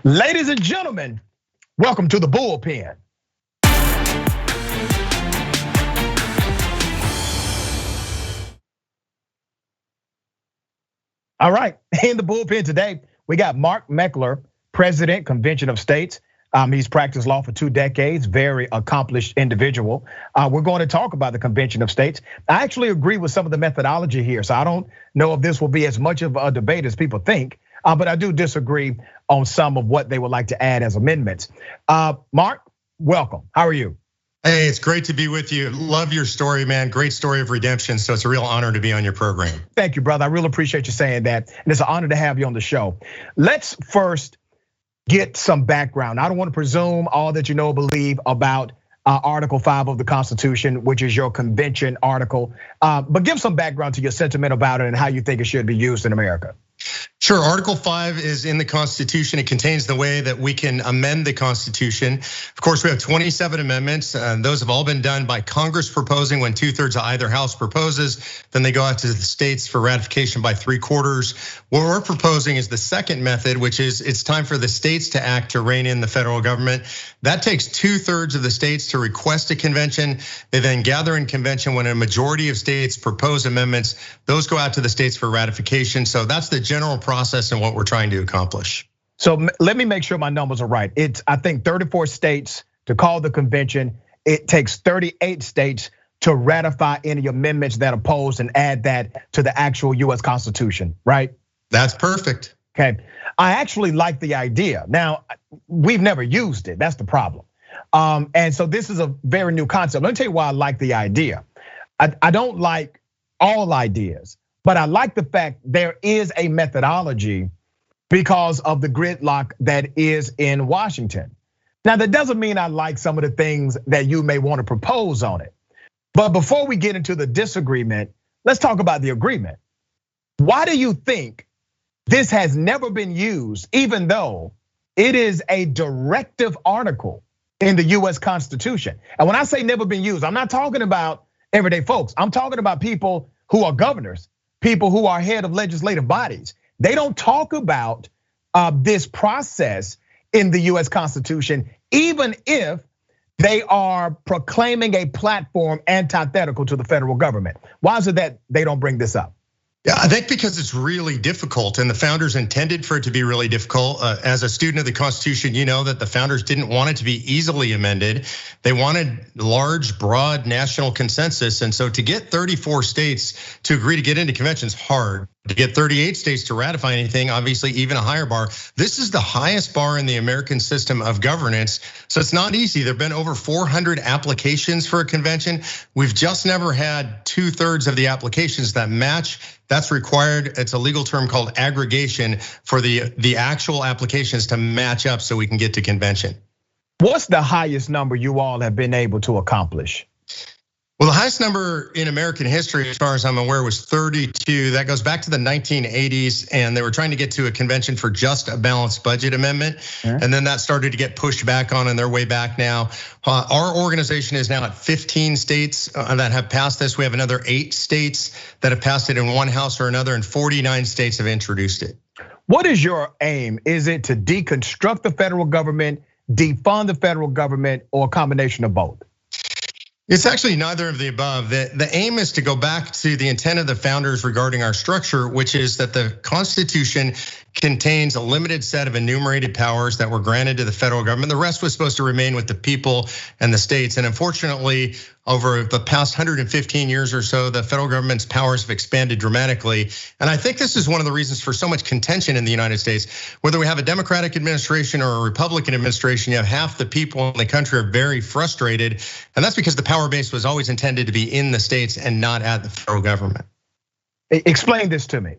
Ladies and gentlemen, welcome to the Bullpen. All right, in the Bullpen today, we got Mark Meckler, President, Convention of States. He's practiced law for 2 decades, very accomplished individual. We're going to talk about the Convention of States. I actually agree with some of the methodology here, so I don't know if this will be as much of a debate as people think, but I do disagree on some of what they would like to add as amendments. Mark, welcome. How are you? Hey, it's great to be with you. Love your story, man. Great story of redemption. So it's a real honor to be on your program. Thank you, brother. I really appreciate you saying that. And it's an honor to have you on the show. Let's first get some background. I don't want to presume all that you know or believe about Article 5 of the Constitution, which is your convention article. But give some background to your sentiment about it and how you think it should be used in America. Sure, Article 5 is in the Constitution. It contains the way that we can amend the Constitution. Of course, we have 27 amendments. Those have all been done by Congress proposing when 2/3 of either house proposes. Then they go out to the states for ratification by 3/4. What we're proposing is the second method, which is it's time for the states to act to rein in the federal government. That takes 2/3 of the states to request a convention. They then gather in convention when a majority of states propose amendments. Those go out to the states for ratification. So that's the general process and what we're trying to accomplish. So let me make sure my numbers are right. It's, I think, 34 states to call the convention. It takes 38 states to ratify any amendments that oppose and add that to the actual US Constitution, right? That's perfect. Okay, I actually like the idea. Now, we've never used it, that's the problem. And so this is a very new concept. Let me tell you why I like the idea. I don't like all ideas, but I like the fact there is a methodology because of the gridlock that is in Washington. Now, that doesn't mean I like some of the things that you may want to propose on it. But before we get into the disagreement, let's talk about the agreement. Why do you think this has never been used, even though it is a directive article in the US Constitution? And when I say never been used, I'm not talking about everyday folks. I'm talking about people who are governors, people who are head of legislative bodies. They don't talk about this process in the US Constitution, even if they are proclaiming a platform antithetical to the federal government. Why is it that they don't bring this up? Yeah, I think because it's really difficult and the founders intended for it to be really difficult. As a student of the Constitution, you know that the founders didn't want it to be easily amended. They wanted large, broad national consensus. And so to get 34 states to agree to get into conventions is hard. To get 38 states to ratify anything, obviously even a higher bar. This is the highest bar in the American system of governance. So it's not easy. There've been over 400 applications for a convention. We've just never had 2/3 of the applications that match. That's required. It's a legal term called aggregation for the actual applications to match up so we can get to convention. What's the highest number you all have been able to accomplish? Well, the highest number in American history, as far as I'm aware, was 32. That goes back to the 1980s, and they were trying to get to a convention for just a balanced budget amendment. And then that started to get pushed back on, and they're way back now. Our organization is now at 15 states that have passed this. We have another 8 states that have passed it in one house or another, and 49 states have introduced it. What is your aim? Is it to deconstruct the federal government, defund the federal government, or a combination of both? It's actually neither of the above. The aim is to go back to the intent of the founders regarding our structure, which is that the Constitution contains a limited set of enumerated powers that were granted to the federal government. The rest was supposed to remain with the people and the states. And unfortunately, over the past 115 years or so, the federal government's powers have expanded dramatically. And I think this is one of the reasons for so much contention in the United States. Whether we have a Democratic administration or a Republican administration, you have half the people in the country are very frustrated. And that's because the power base was always intended to be in the states and not at the federal government. Explain this to me.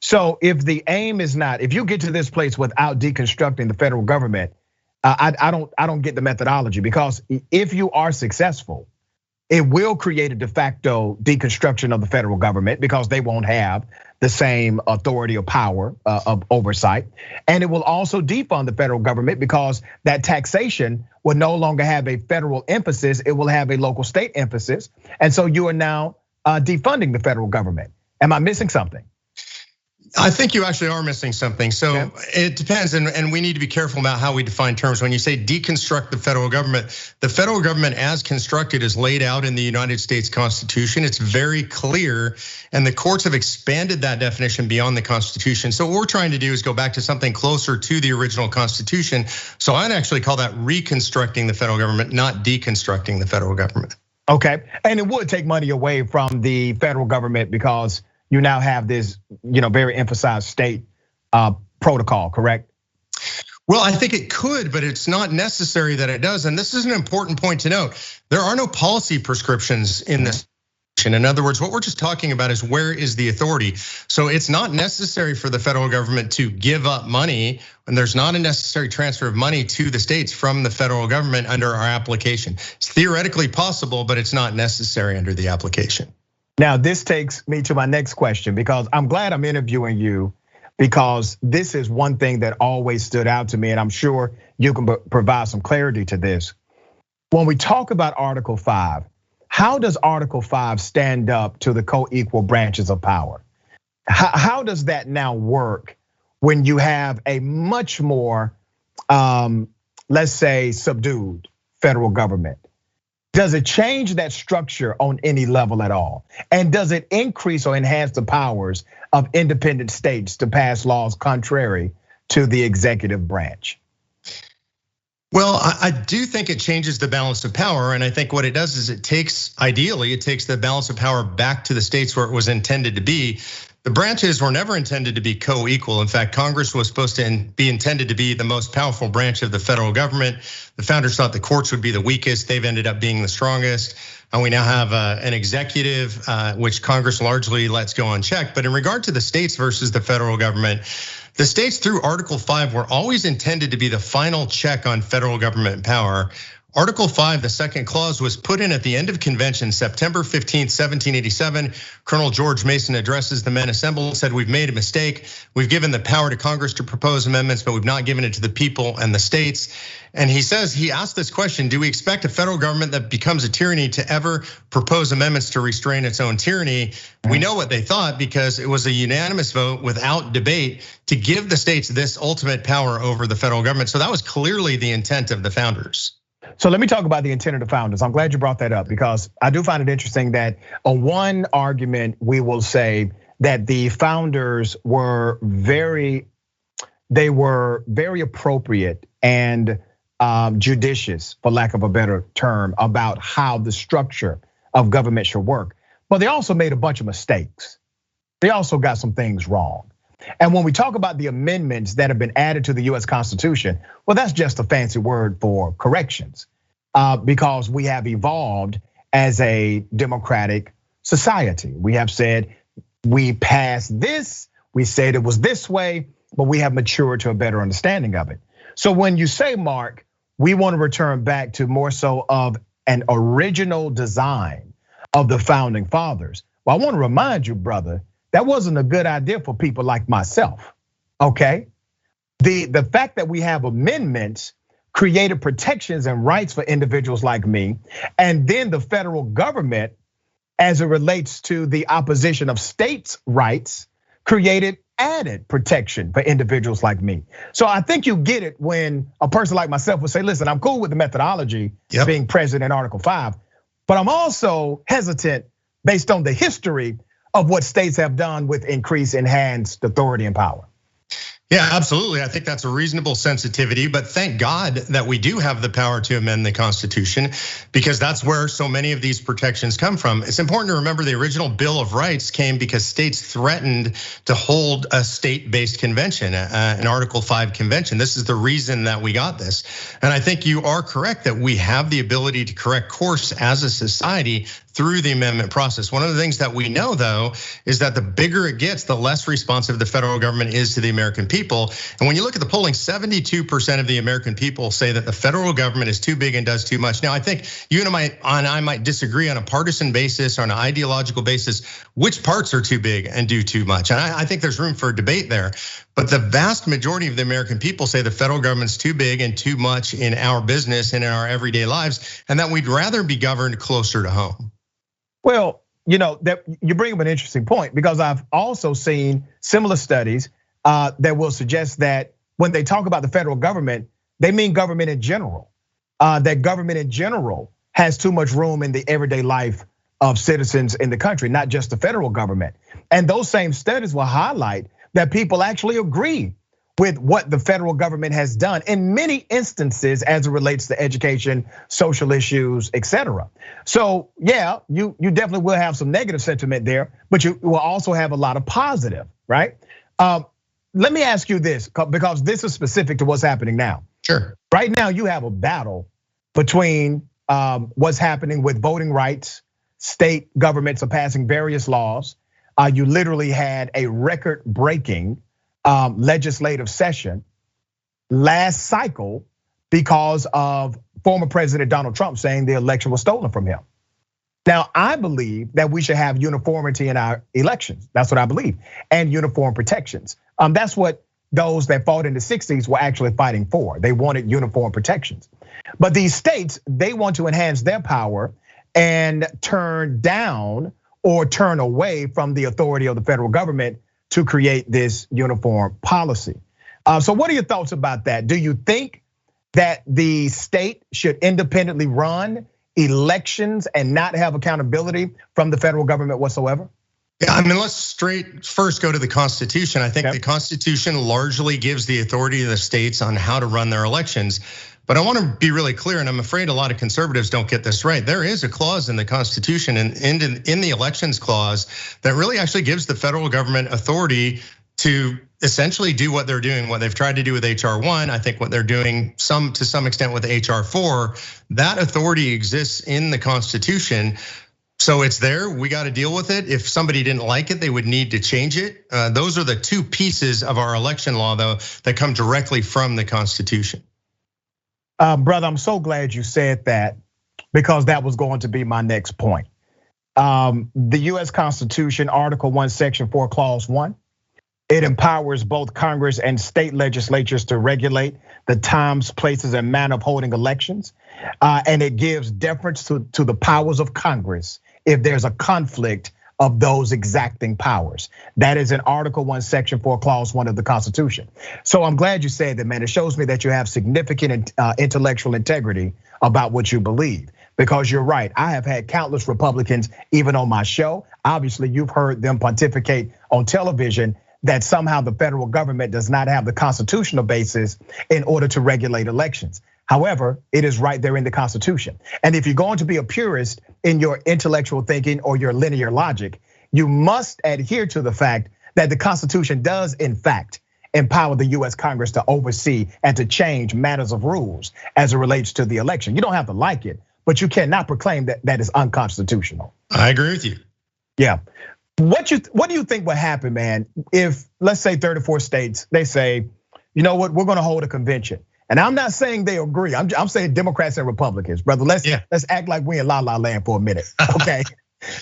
So if the aim is not, if you get to this place without deconstructing the federal government, I don't get the methodology, because if you are successful, it will create a de facto deconstruction of the federal government because they won't have the same authority or power of oversight. And it will also defund the federal government because that taxation will no longer have a federal emphasis, it will have a local state emphasis. And so you are now defunding the federal government. Am I missing something? I think you actually are missing something. So it depends, and we need to be careful about how we define terms. When you say deconstruct the federal government as constructed is laid out in the United States Constitution. It's very clear, and the courts have expanded that definition beyond the Constitution. So what we're trying to do is go back to something closer to the original Constitution. So I'd actually call that reconstructing the federal government, not deconstructing the federal government. Okay, and it would take money away from the federal government because you now have this, very emphasized state protocol, correct? Well, I think it could, but it's not necessary that it does. And this is an important point to note. There are no policy prescriptions in this. In other words, what we're just talking about is where is the authority. So it's not necessary for the federal government to give up money, and there's not a necessary transfer of money to the states from the federal government under our application. It's theoretically possible, but it's not necessary under the application. Now, this takes me to my next question, because I'm glad I'm interviewing you, because this is one thing that always stood out to me, and I'm sure you can provide some clarity to this. When we talk about Article 5, how does Article 5 stand up to the co-equal branches of power? How does that now work when you have a much more, let's say, subdued federal government? Does it change that structure on any level at all? And does it increase or enhance the powers of independent states to pass laws contrary to the executive branch? Well, I do think it changes the balance of power. And I think what it does is ideally, it takes the balance of power back to the states where it was intended to be. The branches were never intended to be co-equal. In fact, Congress was supposed to be intended to be the most powerful branch of the federal government. The founders thought the courts would be the weakest. They've ended up being the strongest. And we now have an executive, which Congress largely lets go unchecked. But in regard to the states versus the federal government, the states through Article 5 were always intended to be the final check on federal government power. Article 5, the second clause, was put in at the end of convention, September 15th, 1787. Colonel George Mason addresses the men assembled, said, "We've made a mistake. We've given the power to Congress to propose amendments, but we've not given it to the people and the states." And he asked this question: do we expect a federal government that becomes a tyranny to ever propose amendments to restrain its own tyranny? We know what they thought, because it was a unanimous vote without debate to give the states this ultimate power over the federal government. So that was clearly the intent of the founders. So let me talk about the intent of the founders. I'm glad you brought that up, because I do find it interesting that on one argument, we will say that the founders were very appropriate and judicious, for lack of a better term, about how the structure of government should work. But they also made a bunch of mistakes. They also got some things wrong. And when we talk about the amendments that have been added to the US Constitution, well, that's just a fancy word for corrections, because we have evolved as a democratic society. We have said, we passed this, we said it was this way, but we have matured to a better understanding of it. So when you say, Mark, we want to return back to more so of an original design of the founding fathers, well, I want to remind you, brother, that wasn't a good idea for people like myself, okay? The fact that we have amendments created protections and rights for individuals like me, and then the federal government, as it relates to the opposition of states' rights, created added protection for individuals like me. So I think you get it when a person like myself would say, listen, I'm cool with the methodology being present in Article 5, but I'm also hesitant based on the history of what states have done with increased enhanced authority and power. Yeah, absolutely. I think that's a reasonable sensitivity, but thank God that we do have the power to amend the Constitution, because that's where so many of these protections come from. It's important to remember the original Bill of Rights came because states threatened to hold a state-based convention, an Article 5 convention. This is the reason that we got this. And I think you are correct that we have the ability to correct course as a society through the amendment process. One of the things that we know, though, is that the bigger it gets, the less responsive the federal government is to the American people. And when you look at the polling, 72% of the American people say that the federal government is too big and does too much. Now, I think you and I might disagree on a partisan basis or on an ideological basis, which parts are too big and do too much. And I think there's room for debate there. But the vast majority of the American people say the federal government's too big and too much in our business and in our everyday lives, and that we'd rather be governed closer to home. Well, that you bring up an interesting point, because I've also seen similar studies that will suggest that when they talk about the federal government, they mean government in general. That government in general has too much room in the everyday life of citizens in the country, not just the federal government. And those same studies will highlight that people actually agree with what the federal government has done in many instances as it relates to education, social issues, etc. So yeah, you definitely will have some negative sentiment there, but you will also have a lot of positive, right? Let me ask you this, because this is specific to what's happening now. Sure. Right now you have a battle between what's happening with voting rights. State governments are passing various laws. You literally had a record-breaking legislative session last cycle because of former President Donald Trump saying the election was stolen from him. Now, I believe that we should have uniformity in our elections. That's what I believe, and uniform protections. That's what those that fought in the 60s were actually fighting for. They wanted uniform protections. But these states, they want to enhance their power and turn down or turn away from the authority of the federal government to create this uniform policy. So what are your thoughts about that? Do you think that the state should independently run elections and not have accountability from the federal government whatsoever? Yeah, I mean, let's first go to the Constitution. I think the Constitution largely gives the authority to the states on how to run their elections. But I want to be really clear, and I'm afraid a lot of conservatives don't get this right. There is a clause in the Constitution and in the elections clause that really actually gives the federal government authority to essentially do what they're doing, what they've tried to do with HR 1, I think what they're doing to some extent with HR 4, that authority exists in the Constitution. So it's there, we got to deal with it. If somebody didn't like it, they would need to change it. Those are the two pieces of our election law, though, that come directly from the Constitution. Brother, I'm so glad you said that, because that was going to be my next point. The US Constitution, Article 1, Section 4, Clause 1, it empowers both Congress and state legislatures to regulate the times, places, and manner of holding elections. And it gives deference to the powers of Congress if there's a conflict of those exacting powers. That is in Article 1, Section 4, Clause 1 of the Constitution. So I'm glad you said that, man. It shows me that you have significant intellectual integrity about what you believe, because you're right. I have had countless Republicans, even on my show. Obviously, you've heard them pontificate on television that somehow the federal government does not have the constitutional basis in order to regulate elections. However, it is right there in the Constitution. And if you're going to be a purist in your intellectual thinking or your linear logic, you must adhere to the fact that the Constitution does, in fact, empower the US Congress to oversee and to change matters of rules as it relates to the election. You don't have to like it, but you cannot proclaim that that is unconstitutional. I agree with you. Yeah. What do you think would happen, man, if, let's say 34 states, they say, you know what, we're gonna hold a convention. And I'm not saying they agree. I'm saying Democrats and Republicans, brother. Let's act like we in La La Land for a minute, okay?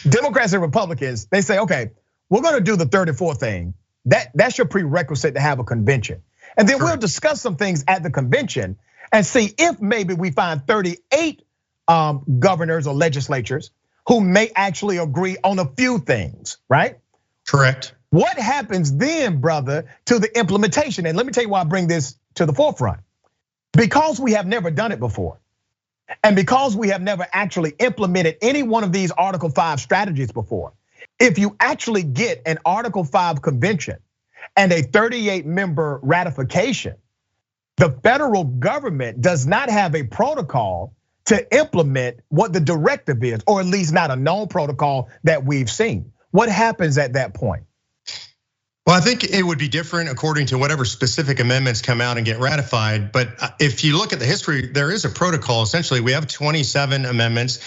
Democrats and Republicans, they say, okay, we're gonna do the 34 thing. That's your prerequisite to have a convention. And then we'll discuss some things at the convention and see if maybe we find 38 governors or legislatures who may actually agree on a few things, right? Correct. What happens then, brother, to the implementation? And let me tell you why I bring this to the forefront. Because we have never done it before, and because we have never actually implemented any one of these Article 5 strategies before, if you actually get an Article 5 convention and a 38-member ratification, the federal government does not have a protocol to implement what the directive is, or at least not a known protocol that we've seen. What happens at that point? Well, I think it would be different according to whatever specific amendments come out and get ratified. But if you look at the history, there is a protocol. Essentially, we have 27 amendments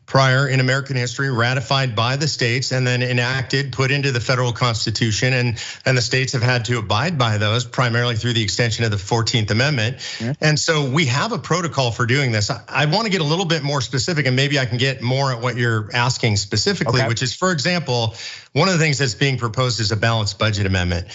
prior in American history ratified by the states and then enacted, put into the federal Constitution, and the states have had to abide by those primarily through the extension of the 14th Amendment. And so we have a protocol for doing this. I want to get a little bit more specific, and maybe I can get more at what you're asking specifically, which is, for example, one of the things that's being proposed is a balanced budget amendment.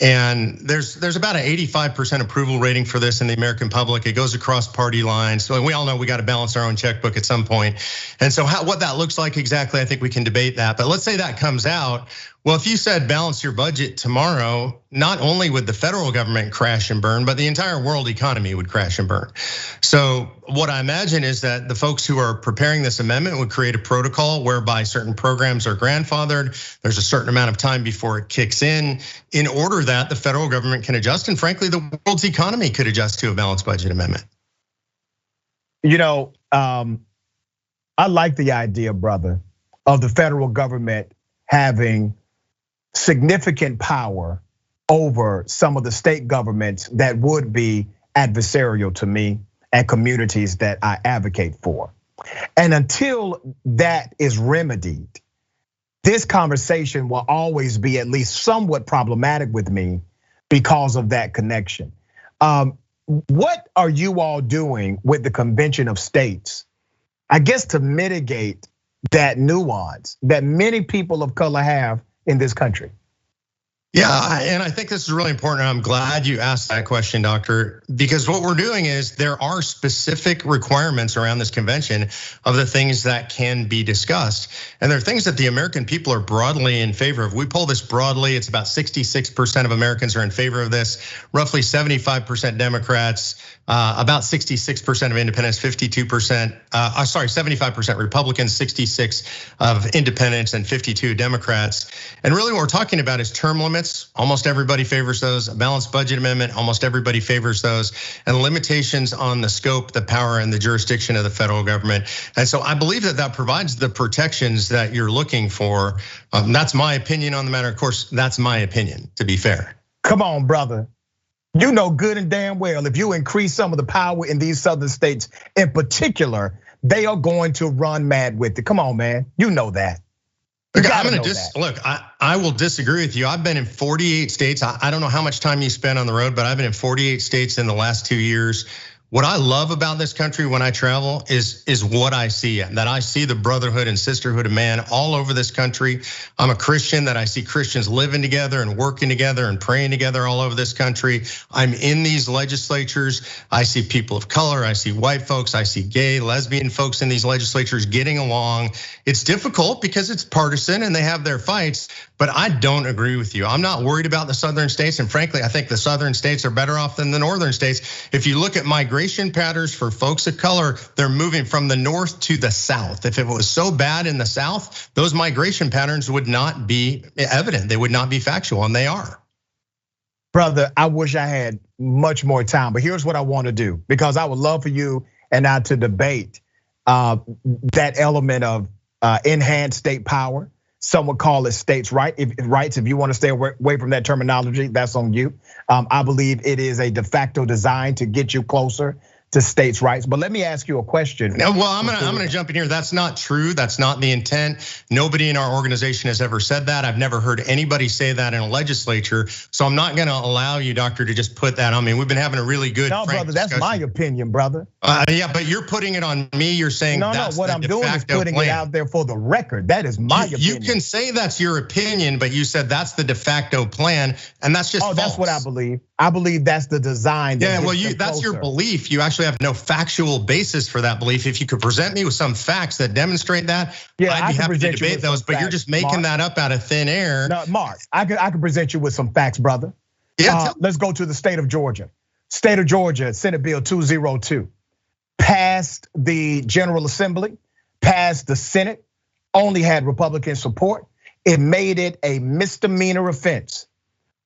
And there's about an 85% approval rating for this in the American public. It goes across party lines. So we all know we got to balance our own checkbook at some point. And so what that looks like exactly, I think we can debate that. But let's say that comes out. Well, if you said balance your budget tomorrow, not only would the federal government crash and burn, but the entire world economy would crash and burn. So what I imagine is that the folks who are preparing this amendment would create a protocol whereby certain programs are grandfathered. There's a certain amount of time before it kicks in order that the federal government can adjust. And frankly, the world's economy could adjust to a balanced budget amendment. I like the idea, brother, of the federal government having significant power over some of the state governments that would be adversarial to me and communities that I advocate for. And until that is remedied, this conversation will always be at least somewhat problematic with me because of that connection. What are you all doing with the Convention of States, I guess, to mitigate that nuance that many people of color have in this country? Yeah, and I think this is really important. I'm glad you asked that question, Doctor, because what we're doing is there are specific requirements around this convention of the things that can be discussed. And there are things that the American people are broadly in favor of. We poll this broadly. It's about 66% of Americans are in favor of this, roughly 75% Democrats, about 66% of independents, 75% Republicans, 66 of independents, and 52 Democrats. And really what we're talking about is term limits. Almost everybody favors those. A balanced budget amendment, almost everybody favors those. And limitations on the scope, the power, and the jurisdiction of the federal government. And so I believe that provides the protections that you're looking for. That's my opinion on the matter. Of course, that's my opinion, to be fair. Come on, brother. You know good and damn well if you increase some of the power in these southern states in particular, they are going to run mad with it. Come on, man. You know that. Look, I will disagree with you. I've been in 48 states. I don't know how much time you spent on the road, but I've been in 48 states in the last 2 years. What I love about this country when I travel is what I see, that I see the brotherhood and sisterhood of man all over this country. I'm a Christian, that I see Christians living together and working together and praying together all over this country. I'm in these legislatures. I see people of color, I see white folks, I see gay, lesbian folks in these legislatures getting along. It's difficult because it's partisan and they have their fights, but I don't agree with you. I'm not worried about the southern states, and frankly, I think the southern states are better off than the northern states. If you look at migration patterns for folks of color, they're moving from the north to the south. If it was so bad in the south, those migration patterns would not be evident. They would not be factual, and they are. Brother, I wish I had much more time, but here's what I want to do, because I would love for you and I to debate that element of enhanced state power. Some would call it states' rights. If you want to stay away from that terminology, that's on you. I believe it is a de facto design to get you closer to states' rights. But let me ask you a question. Well, I'm gonna jump in here. That's not true. That's not the intent. Nobody in our organization has ever said that. I've never heard anybody say that in a legislature. So I'm not gonna allow you, Doctor, to just put that on me. We've been having a really good. No, brother, that's my opinion, brother. Yeah, but you're putting it on me. You're saying no. What I'm doing is putting it out there for the record. That is my opinion. You can say that's your opinion, but you said that's the de facto plan, and that's just false. That's what I believe. I believe that's the design. Yeah, well, that's your belief. You actually have no factual basis for that belief. If you could present me with some facts that demonstrate that, yeah, I'd be happy to debate those. But you're just making that up out of thin air. No, Mark, I can present you with some facts, brother. Yeah, let's go to the state of Georgia. State of Georgia, Senate Bill 202, passed the General Assembly, passed the Senate, only had Republican support. It made it a misdemeanor offense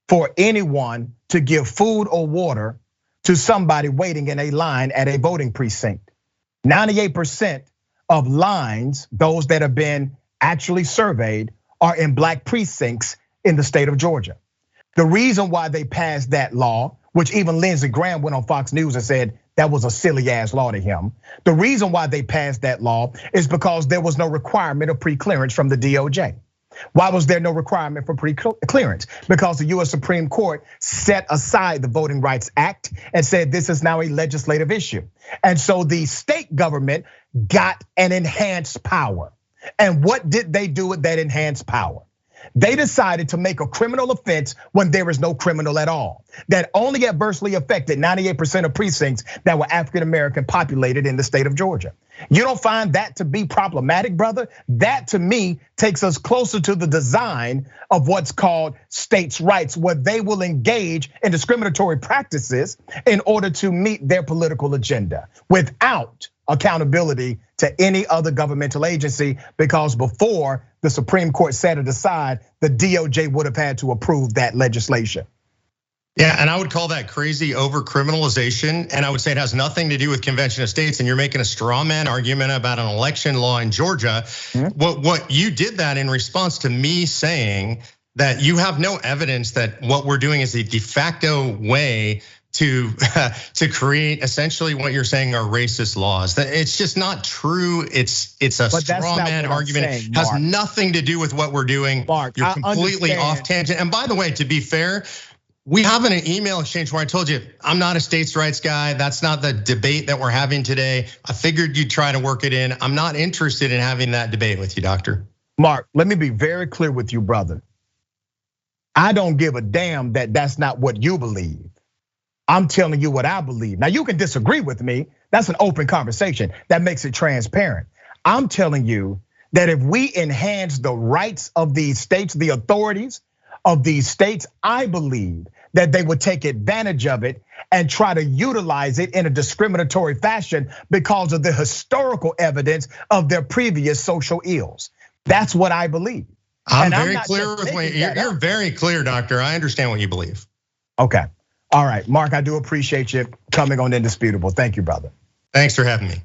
for anyone to give food or water to somebody waiting in a line at a voting precinct. 98% of lines, those that have been actually surveyed, are in black precincts in the state of Georgia. The reason why they passed that law, which even Lindsey Graham went on Fox News and said that was a silly ass law to him. The reason why they passed that law is because there was no requirement of pre-clearance from the DOJ. Why was there no requirement for pre-clearance? Because the US Supreme Court set aside the Voting Rights Act and said this is now a legislative issue. And so the state government got an enhanced power. And what did they do with that enhanced power? They decided to make a criminal offense when there is no criminal at all. That only adversely affected 98% of precincts that were African American populated in the state of Georgia. You don't find that to be problematic, brother? That to me takes us closer to the design of what's called states' rights, where they will engage in discriminatory practices in order to meet their political agenda without accountability to any other governmental agency, because before the Supreme Court set it aside, the DOJ would have had to approve that legislation. Yeah, and I would call that crazy over criminalization. And I would say it has nothing to do with convention of states. And you're making a straw man argument about an election law in Georgia. What you did that in response to me saying that you have no evidence that what we're doing is a de facto way to create essentially what you're saying are racist laws. It's just not true. It's a straw man argument. It has nothing to do with what we're doing. Mark, you're completely off tangent. And by the way, to be fair, we have an email exchange where I told you I'm not a states' rights guy. That's not the debate that we're having today. I figured you'd try to work it in. I'm not interested in having that debate with you, doctor. Mark, let me be very clear with you, brother. I don't give a damn that that's not what you believe. I'm telling you what I believe. Now you can disagree with me. That's an open conversation. That makes it transparent. I'm telling you that if we enhance the rights of these states, the authorities of these states, I believe that they would take advantage of it and try to utilize it in a discriminatory fashion because of the historical evidence of their previous social ills. That's what I believe. I'm very clear with what you're very clear, doctor. I understand what you believe. Okay. All right, Mark, I do appreciate you coming on Indisputable. Thank you, brother. Thanks for having me.